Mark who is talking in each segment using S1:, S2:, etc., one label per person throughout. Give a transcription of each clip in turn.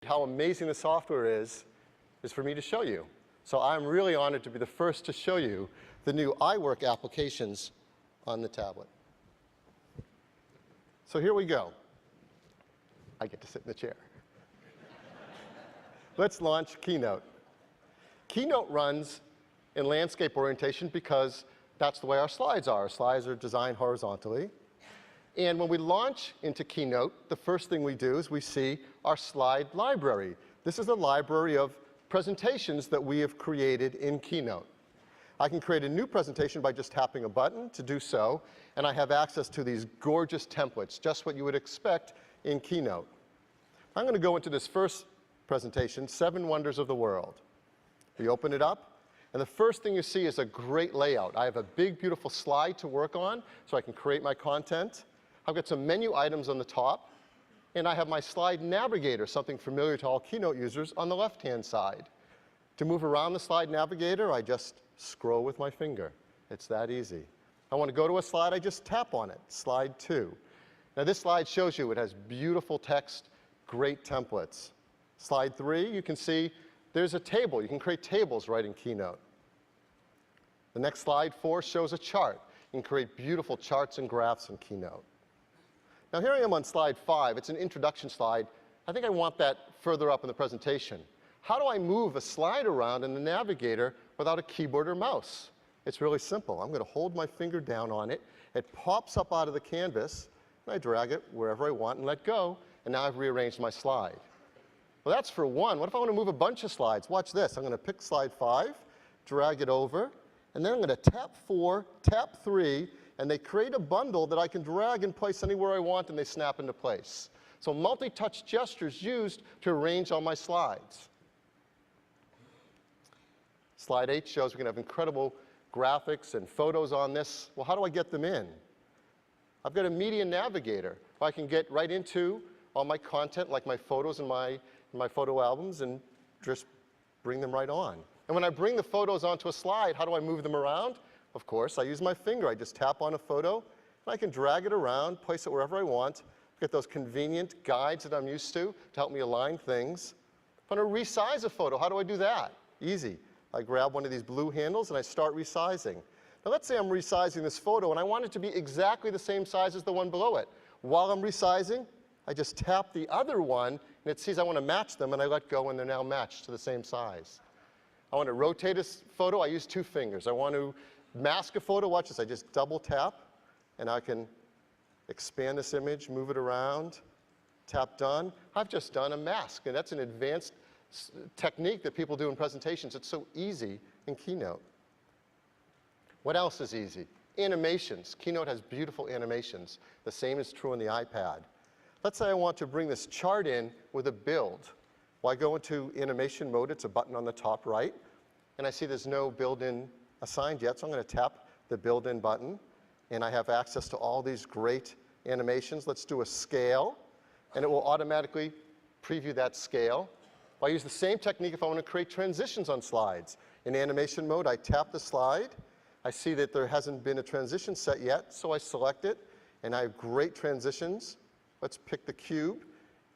S1: how amazing the software is for me to show you. So I'm really honored to be the first to show you the new iWork applications on the tablet. So here we go. I get to sit in the chair. Let's launch Keynote. Keynote runs in landscape orientation because that's the way our slides are. Our slides are designed horizontally. And when we launch into Keynote, the first thing we do is we see our slide library. This is a library of presentations that we have created in Keynote. I can create a new presentation by just tapping a button to do so, and I have access to these gorgeous templates, just what you would expect in Keynote. I'm going to go into this first presentation, 7 Wonders of the World. We open it up, and the first thing you see is a great layout. I have a big, beautiful slide to work on, so I can create my content. I've got some menu items on the top, and I have my slide navigator, something familiar to all Keynote users, on the left-hand side. To move around the slide navigator, I just scroll with my finger. It's that easy. I want to go to a slide, I just tap on it, slide 2. Now this slide shows you it has beautiful text, great templates. Slide 3, you can see there's a table. You can create tables right in Keynote. The next slide, 4, shows a chart. You can create beautiful charts and graphs in Keynote. Now here I am on slide 5. It's an introduction slide. I think I want that further up in the presentation. How do I move a slide around in the navigator without a keyboard or mouse? It's really simple. I'm going to hold my finger down on it. It pops up out of the canvas, and I drag it wherever I want and let go, and now I've rearranged my slide. Well, that's for one. What if I want to move a bunch of slides? Watch this. I'm going to pick slide 5, drag it over, and then I'm going to tap 4, tap 3, and they create a bundle that I can drag and place anywhere I want, and they snap into place. So multi-touch gestures used to arrange all my slides. Slide 8 shows we can have incredible graphics and photos on this. Well, how do I get them in? I've got a media navigator. I can get right into all my content, like my photos and my photo albums, and just bring them right on. And when I bring the photos onto a slide, how do I move them around? Of course, I use my finger. I just tap on a photo, and I can drag it around, place it wherever I want, get those convenient guides that I'm used to help me align things. If I want to resize a photo, how do I do that? Easy. I grab one of these blue handles, and I start resizing. Now, let's say I'm resizing this photo, and I want it to be exactly the same size as the one below it. While I'm resizing, I just tap the other one, and it sees I want to match them, and I let go, and they're now matched to the same size. I want to rotate a photo, I use 2 fingers. I want to mask a photo, watch this, I just double tap, and I can expand this image, move it around, tap done. I've just done a mask, and that's an advanced technique that people do in presentations. It's so easy in Keynote. What else is easy? Animations. Keynote has beautiful animations. The same is true on the iPad. Let's say I want to bring this chart in with a build. Well, I go into animation mode. It's a button on the top right. And I see there's no build-in assigned yet, so I'm going to tap the build-in button. And I have access to all these great animations. Let's do a scale, and it will automatically preview that scale. I use the same technique if I want to create transitions on slides. In animation mode, I tap the slide. I see that there hasn't been a transition set yet, so I select it, and I have great transitions. Let's pick the cube,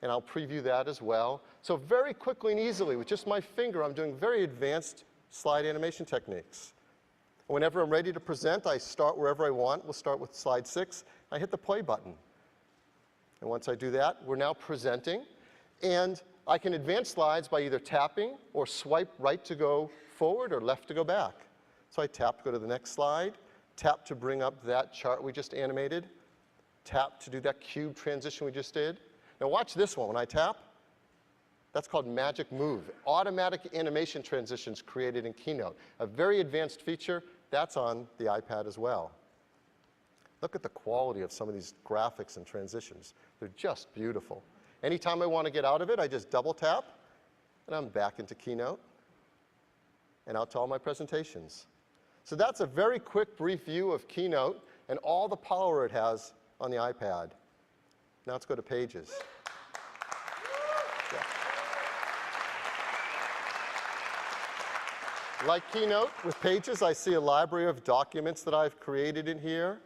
S1: and I'll preview that as well. So very quickly and easily, with just my finger, I'm doing very advanced slide animation techniques. Whenever I'm ready to present, I start wherever I want. We'll start with slide 6. I hit the play button. And once I do that, we're now presenting. And I can advance slides by either tapping or swipe right to go forward or left to go back. So I tap to go to the next slide, tap to bring up that chart we just animated, tap to do that cube transition we just did. Now watch this one. When I tap, that's called Magic Move. Automatic animation transitions created in Keynote. A very advanced feature. That's on the iPad as well. Look at the quality of some of these graphics and transitions. They're just beautiful. Anytime I want to get out of it, I just double tap, and I'm back into Keynote, and out to all my presentations. So that's a very quick, brief view of Keynote and all the power it has on the iPad. Now let's go to Pages. Yeah. Like Keynote, with Pages, I see a library of documents that I've created in here.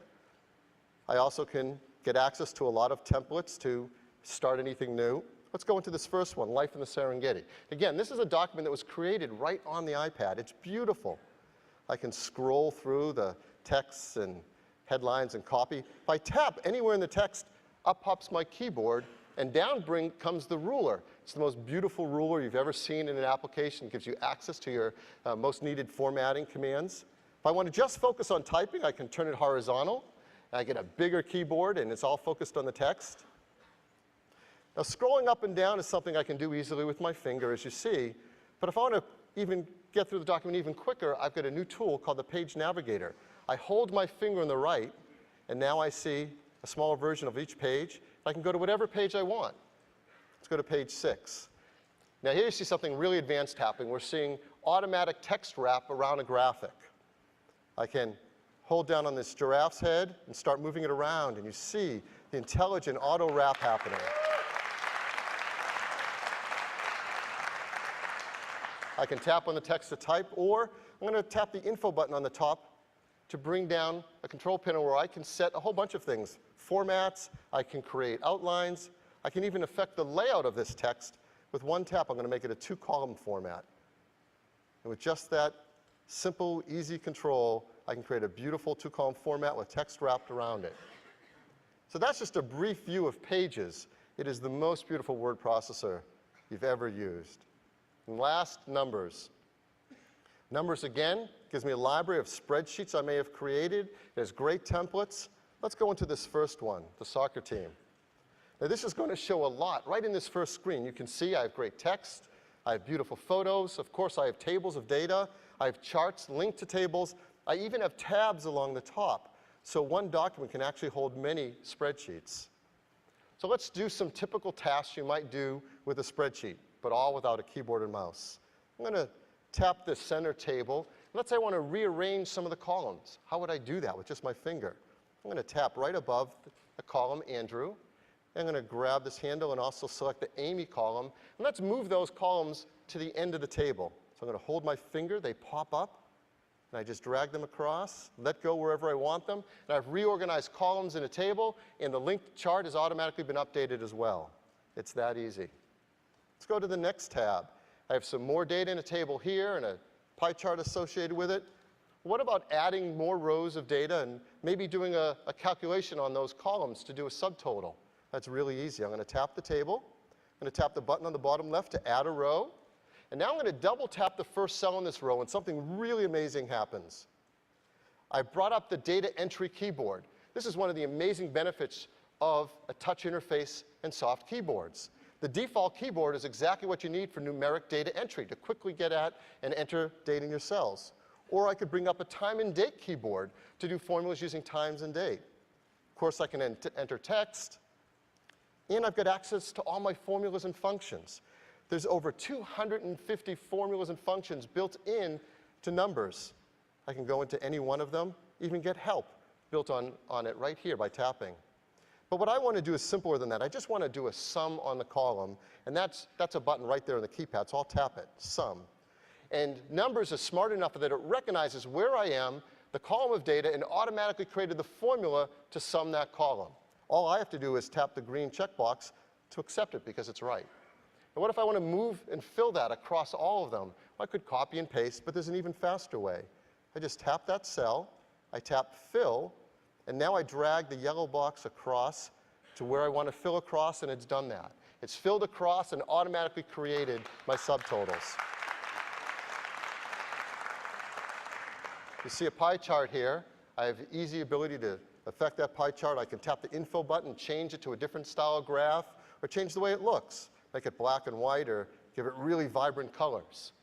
S1: I also can get access to a lot of templates to start anything new. Let's go into this first one, Life in the Serengeti. Again, this is a document that was created right on the iPad. It's beautiful. I can scroll through the texts and headlines and copy. If I tap anywhere in the text, up pops my keyboard, and down comes the ruler. It's the most beautiful ruler you've ever seen in an application. It gives you access to your most needed formatting commands. If I want to just focus on typing, I can turn it horizontal. And I get a bigger keyboard, and it's all focused on the text. Now, scrolling up and down is something I can do easily with my finger, as you see. But if I want to even get through the document even quicker, I've got a new tool called the Page Navigator. I hold my finger on the right, and now I see a smaller version of each page. I can go to whatever page I want. Let's go to page 6. Now, here you see something really advanced happening. We're seeing automatic text wrap around a graphic. I can hold down on this giraffe's head and start moving it around, and you see the intelligent auto wrap happening. I can tap on the text to type, or I'm going to tap the info button on the top to bring down a control panel where I can set a whole bunch of things. Formats, I can create outlines, I can even affect the layout of this text. With one tap, I'm going to make it a 2-column format. And with just that simple, easy control, I can create a beautiful 2-column format with text wrapped around it. So that's just a brief view of Pages. It is the most beautiful word processor you've ever used. And last, Numbers. Numbers, again, gives me a library of spreadsheets I may have created. It has great templates. Let's go into this first one, the soccer team. Now, this is going to show a lot right in this first screen. You can see I have great text. I have beautiful photos. Of course, I have tables of data. I have charts linked to tables. I even have tabs along the top. So one document can actually hold many spreadsheets. So let's do some typical tasks you might do with a spreadsheet, but all without a keyboard and mouse. I'm going to tap the center table. Let's say I want to rearrange some of the columns. How would I do that with just my finger? I'm going to tap right above the column Andrew. I'm going to grab this handle and also select the Amy column. And let's move those columns to the end of the table. So I'm going to hold my finger. They pop up. And I just drag them across, let go wherever I want them. And I've reorganized columns in a table, and the linked chart has automatically been updated as well. It's that easy. Let's go to the next tab. I have some more data in a table here and a pie chart associated with it. What about adding more rows of data and maybe doing a calculation on those columns to do a subtotal? That's really easy. I'm going to tap the table. I'm going to tap the button on the bottom left to add a row. And now I'm going to double tap the first cell in this row, and something really amazing happens. I brought up the data entry keyboard. This is one of the amazing benefits of a touch interface and soft keyboards. The default keyboard is exactly what you need for numeric data entry, to quickly get at and enter data in your cells. Or I could bring up a time and date keyboard to do formulas using times and date. Of course, I can enter text. And I've got access to all my formulas and functions. There's over 250 formulas and functions built in to Numbers. I can go into any one of them, even get help built on it right here by tapping. But what I want to do is simpler than that. I just want to do a sum on the column, and that's a button right there on the keypad, so I'll tap it, sum. And Numbers is smart enough that it recognizes where I am, the column of data, and automatically created the formula to sum that column. All I have to do is tap the green checkbox to accept it because it's right. And what if I want to move and fill that across all of them? I could copy and paste, but there's an even faster way. I just tap that cell, I tap Fill, and now I drag the yellow box across to where I want to fill across, and it's done that. It's filled across and automatically created my subtotals. You see a pie chart here. I have easy ability to affect that pie chart. I can tap the info button, change it to a different style graph, or change the way it looks. Make it black and white, or give it really vibrant colors.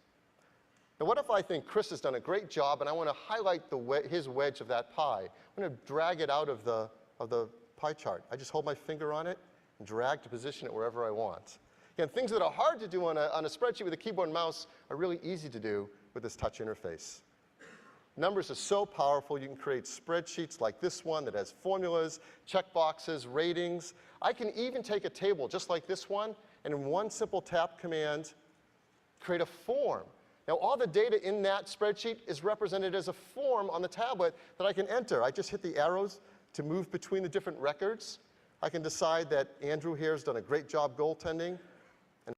S1: Now, what if I think Chris has done a great job, and I want to highlight his wedge of that pie? I'm going to drag it out of the pie chart. I just hold my finger on it and drag to position it wherever I want. Again, things that are hard to do on a spreadsheet with a keyboard and mouse are really easy to do with this touch interface. Numbers are so powerful. You can create spreadsheets like this one that has formulas, checkboxes, ratings. I can even take a table just like this one, and in one simple tap command, create a form. Now, all the data in that spreadsheet is represented as a form on the tablet that I can enter. I just hit the arrows to move between the different records. I can decide that Andrew here has done a great job goaltending.